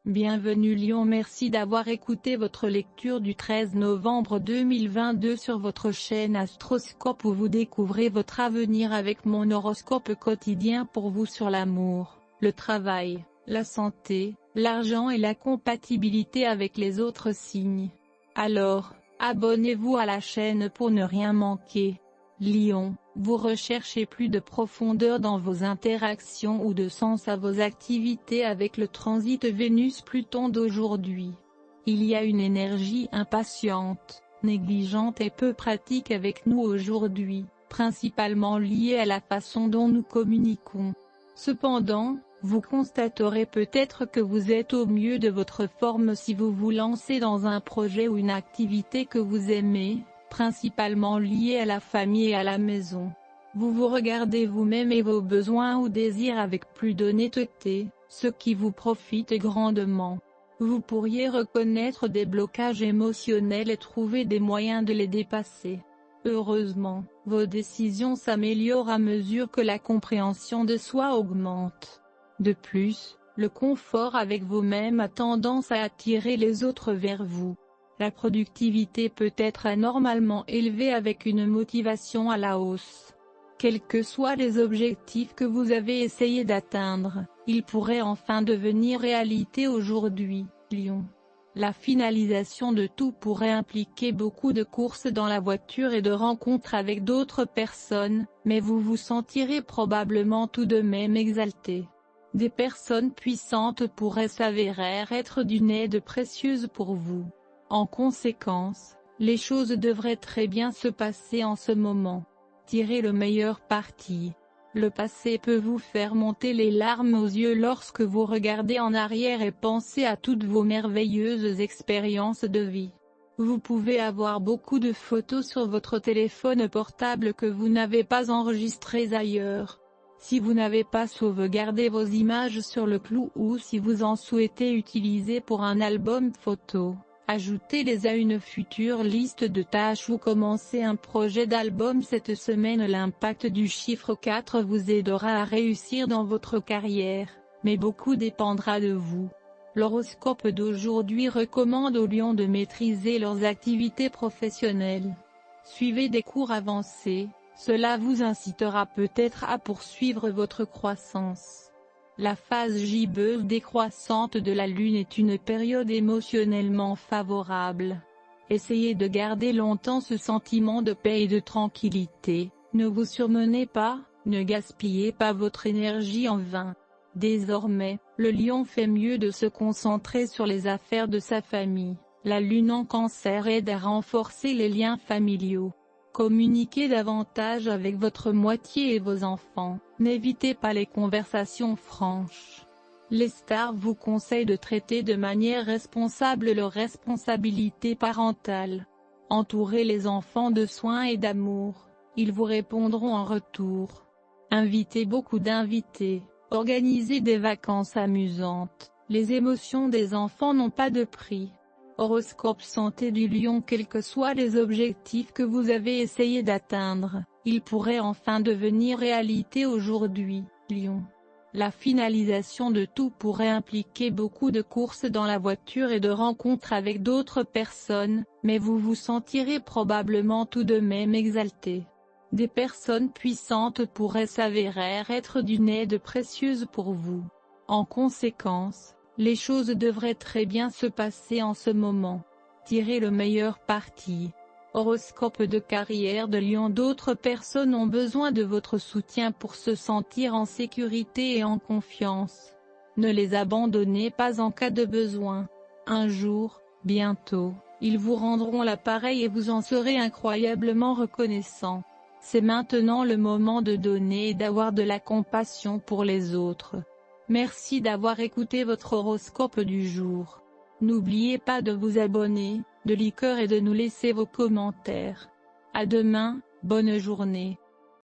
Bienvenue Lion, merci d'avoir écouté votre lecture du 13 novembre 2022 sur votre chaîne Astroscope où vous découvrez votre avenir avec mon horoscope quotidien pour vous sur l'amour, le travail, la santé, l'argent et la compatibilité avec les autres signes. Alors, abonnez-vous à la chaîne pour ne rien manquer. Lion, vous recherchez plus de profondeur dans vos interactions ou de sens à vos activités avec le transit Vénus-Pluton d'aujourd'hui. Il y a une énergie impatiente, négligente et peu pratique avec nous aujourd'hui, principalement liée à la façon dont nous communiquons. Cependant, vous constaterez peut-être que vous êtes au mieux de votre forme si vous vous lancez dans un projet ou une activité que vous aimez, principalement lié à la famille et à la maison. Vous vous regardez vous-même et vos besoins ou désirs avec plus d'honnêteté, ce qui vous profite grandement. Vous pourriez reconnaître des blocages émotionnels et trouver des moyens de les dépasser. Heureusement, vos décisions s'améliorent à mesure que la compréhension de soi augmente. De plus, le confort avec vous-même a tendance à attirer les autres vers vous. La productivité peut être anormalement élevée avec une motivation à la hausse. Quels que soient les objectifs que vous avez essayé d'atteindre, ils pourraient enfin devenir réalité aujourd'hui, Lion. La finalisation de tout pourrait impliquer beaucoup de courses dans la voiture et de rencontres avec d'autres personnes, mais vous vous sentirez probablement tout de même exalté. Des personnes puissantes pourraient s'avérer être d'une aide précieuse pour vous. En conséquence, les choses devraient très bien se passer en ce moment. Tirez le meilleur parti. Le passé peut vous faire monter les larmes aux yeux lorsque vous regardez en arrière et pensez à toutes vos merveilleuses expériences de vie. Vous pouvez avoir beaucoup de photos sur votre téléphone portable que vous n'avez pas enregistrées ailleurs. Si vous n'avez pas sauvegardé vos images sur le cloud ou si vous en souhaitez utiliser pour un album photo, ajoutez-les à une future liste de tâches ou commencez un projet d'album cette semaine. L'impact du chiffre 4 vous aidera à réussir dans votre carrière, mais beaucoup dépendra de vous. L'horoscope d'aujourd'hui recommande aux lions de maîtriser leurs activités professionnelles. Suivez des cours avancés, cela vous incitera peut-être à poursuivre votre croissance. La phase gibbeuse décroissante de la Lune est une période émotionnellement favorable. Essayez de garder longtemps ce sentiment de paix et de tranquillité, ne vous surmenez pas, ne gaspillez pas votre énergie en vain. Désormais, le lion fait mieux de se concentrer sur les affaires de sa famille. La Lune en Cancer aide à renforcer les liens familiaux. Communiquez davantage avec votre moitié et vos enfants, n'évitez pas les conversations franches. Les stars vous conseillent de traiter de manière responsable leurs responsabilités parentales. Entourez les enfants de soins et d'amour, ils vous répondront en retour. Invitez beaucoup d'invités, organisez des vacances amusantes, les émotions des enfants n'ont pas de prix. Horoscope santé du lion. Quels que soient les objectifs que vous avez essayé d'atteindre, ils pourraient enfin devenir réalité aujourd'hui, lion. La finalisation de tout pourrait impliquer beaucoup de courses dans la voiture et de rencontres avec d'autres personnes, mais vous vous sentirez probablement tout de même exalté. Des personnes puissantes pourraient s'avérer être d'une aide précieuse pour vous. En conséquence, les choses devraient très bien se passer en ce moment. Tirez le meilleur parti. Horoscope de carrière de Lion. D'autres personnes ont besoin de votre soutien pour se sentir en sécurité et en confiance. Ne les abandonnez pas en cas de besoin. Un jour, bientôt, ils vous rendront l'appareil et vous en serez incroyablement reconnaissant. C'est maintenant le moment de donner et d'avoir de la compassion pour les autres. Merci d'avoir écouté votre horoscope du jour. N'oubliez pas de vous abonner, de liker et de nous laisser vos commentaires. À demain, bonne journée.